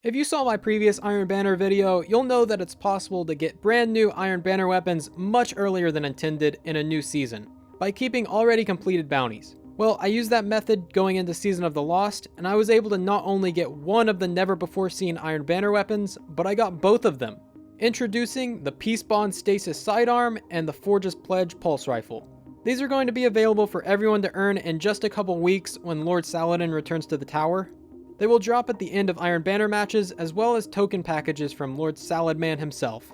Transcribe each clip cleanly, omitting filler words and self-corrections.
If you saw my previous Iron Banner video, you'll know that it's possible to get brand new Iron Banner weapons much earlier than intended in a new season, by keeping already completed bounties. Well, I used that method going into Season of the Lost, and I was able to not only get one of the never before seen Iron Banner weapons, but I got both of them. Introducing the Peacebond Stasis sidearm and the Forge's Pledge pulse rifle. These are going to be available for everyone to earn in just a couple weeks when Lord Saladin returns to the tower. They will drop at the end of Iron Banner matches, as well as token packages from Lord Saladman himself.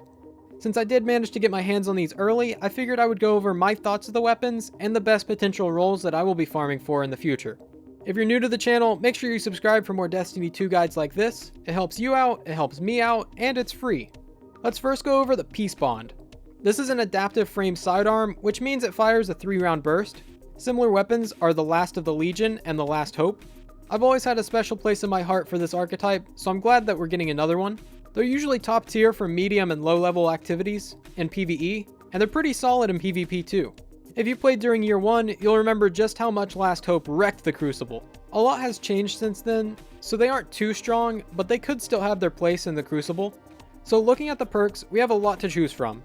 Since I did manage to get my hands on these early, I figured I would go over my thoughts of the weapons and the best potential roles that I will be farming for in the future. If you're new to the channel, make sure you subscribe for more Destiny 2 guides like this. It helps you out, it helps me out, and it's free. Let's first go over the Peacebond. This is an adaptive frame sidearm, which means it fires a 3-round burst. Similar weapons are the Last of the Legion and the Last Hope. I've always had a special place in my heart for this archetype, so I'm glad that we're getting another one. They're usually top tier for medium and low level activities in PvE, and they're pretty solid in PvP too. If you played during year 1, you'll remember just how much Last Hope wrecked the Crucible. A lot has changed since then, so they aren't too strong, but they could still have their place in the Crucible. So looking at the perks, we have a lot to choose from.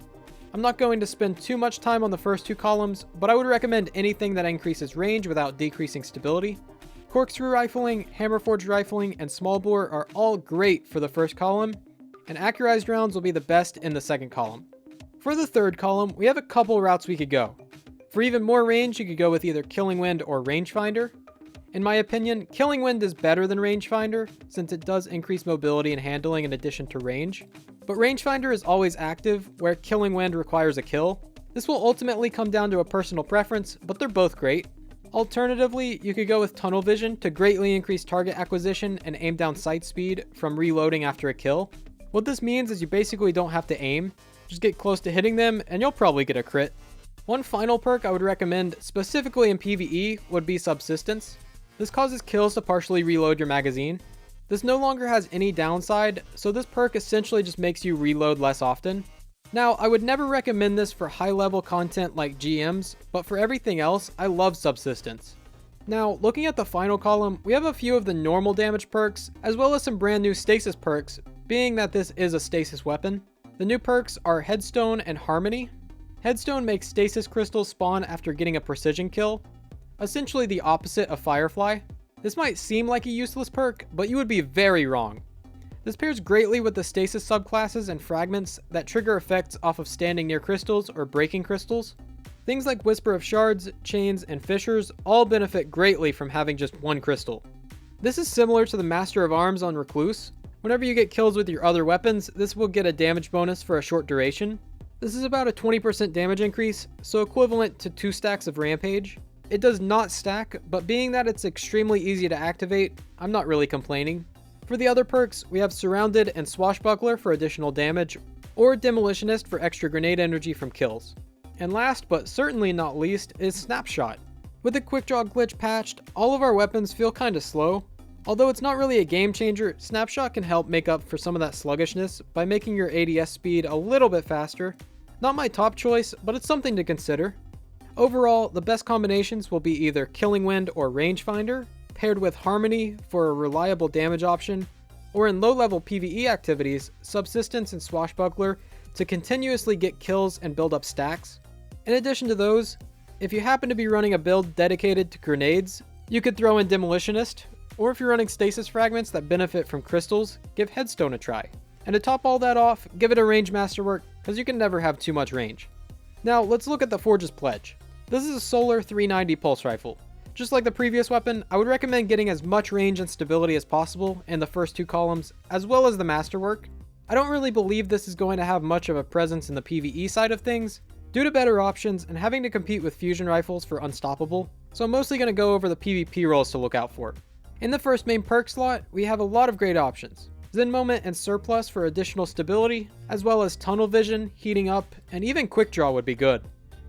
I'm not going to spend too much time on the first two columns, but I would recommend anything that increases range without decreasing stability. Corkscrew rifling, hammerforged rifling, and small bore are all great for the first column, and accurized rounds will be the best in the second column. For the third column, we have a couple routes we could go. For even more range, you could go with either Killing Wind or Rangefinder. In my opinion, Killing Wind is better than Rangefinder, since it does increase mobility and handling in addition to range. But Rangefinder is always active, where Killing Wind requires a kill. This will ultimately come down to a personal preference, but they're both great. Alternatively, you could go with Tunnel Vision to greatly increase target acquisition and aim down sight speed from reloading after a kill. What this means is you basically don't have to aim, just get close to hitting them and you'll probably get a crit. One final perk I would recommend, specifically in PvE, would be Subsistence. This causes kills to partially reload your magazine. This no longer has any downside, so this perk essentially just makes you reload less often. Now, I would never recommend this for high-level content like GMs, but for everything else, I love Subsistence. Now, looking at the final column, we have a few of the normal damage perks, as well as some brand new stasis perks, being that this is a stasis weapon. The new perks are Headstone and Harmony. Headstone makes stasis crystals spawn after getting a precision kill, essentially the opposite of Firefly. This might seem like a useless perk, but you would be very wrong. This pairs greatly with the stasis subclasses and fragments that trigger effects off of standing near crystals or breaking crystals. Things like Whisper of Shards, Chains, and Fissures all benefit greatly from having just one crystal. This is similar to the Master of Arms on Recluse. Whenever you get kills with your other weapons, this will get a damage bonus for a short duration. This is about a 20% damage increase, so equivalent to 2 stacks of Rampage. It does not stack, but being that it's extremely easy to activate, I'm not really complaining. For the other perks, we have Surrounded and Swashbuckler for additional damage, or Demolitionist for extra grenade energy from kills. And last but certainly not least is Snapshot. With the quick draw glitch patched, all of our weapons feel kinda slow. Although it's not really a game changer, Snapshot can help make up for some of that sluggishness by making your ADS speed a little bit faster. Not my top choice, but it's something to consider. Overall, the best combinations will be either Killing Wind or Rangefinder, paired with Harmony for a reliable damage option, or in low-level PvE activities, Subsistence and Swashbuckler to continuously get kills and build up stacks. In addition to those, if you happen to be running a build dedicated to grenades, you could throw in Demolitionist, or if you're running stasis fragments that benefit from crystals, give Headstone a try. And to top all that off, give it a range masterwork, because you can never have too much range. Now let's look at the Forge's Pledge. This is a solar 390 pulse rifle. Just like the previous weapon, I would recommend getting as much range and stability as possible in the first two columns, as well as the masterwork. I don't really believe this is going to have much of a presence in the PvE side of things, due to better options and having to compete with fusion rifles for Unstoppable, so I'm mostly going to go over the PvP roles to look out for. In the first main perk slot, we have a lot of great options. Zen Moment and Surplus for additional stability, as well as Tunnel Vision, Heating Up, and even Quick Draw would be good.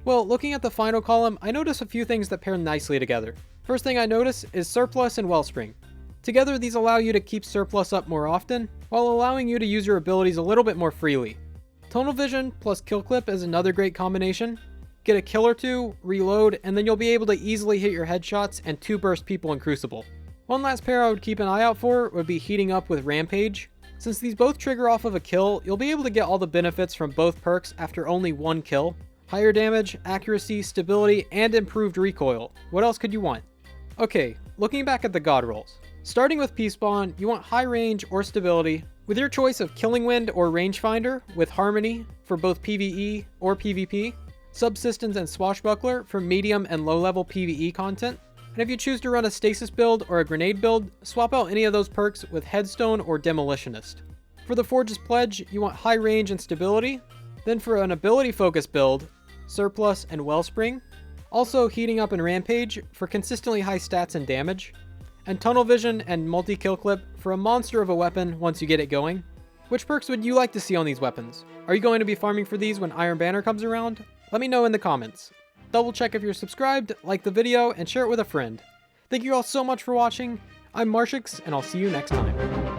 Well, looking at the final column, I notice a few things that pair nicely together. First thing I notice is Surplus and Wellspring. Together, these allow you to keep Surplus up more often, while allowing you to use your abilities a little bit more freely. Tunnel Vision plus Kill Clip is another great combination. Get a kill or two, reload, and then you'll be able to easily hit your headshots and 2-burst people in Crucible. One last pair I would keep an eye out for would be Heating Up with Rampage. Since these both trigger off of a kill, you'll be able to get all the benefits from both perks after only one kill. Higher damage, accuracy, stability, and improved recoil. What else could you want? Okay, looking back at the God Rolls. Starting with Peacebond, you want high range or stability, with your choice of Killing Wind or Rangefinder, with Harmony for both PvE or PvP, Subsistence and Swashbuckler for medium and low level PvE content, and if you choose to run a stasis build or a grenade build, swap out any of those perks with Headstone or Demolitionist. For the Forge's Pledge, you want high range and stability, then for an ability focused build, Surplus and Wellspring, also Heating Up and Rampage for consistently high stats and damage, and Tunnel Vision and Multi-Kill Clip for a monster of a weapon once you get it going. Which perks would you like to see on these weapons? Are you going to be farming for these when Iron Banner comes around? Let me know in the comments. Double check if you're subscribed, like the video, and share it with a friend. Thank you all so much for watching. I'm Marshix, and I'll see you next time.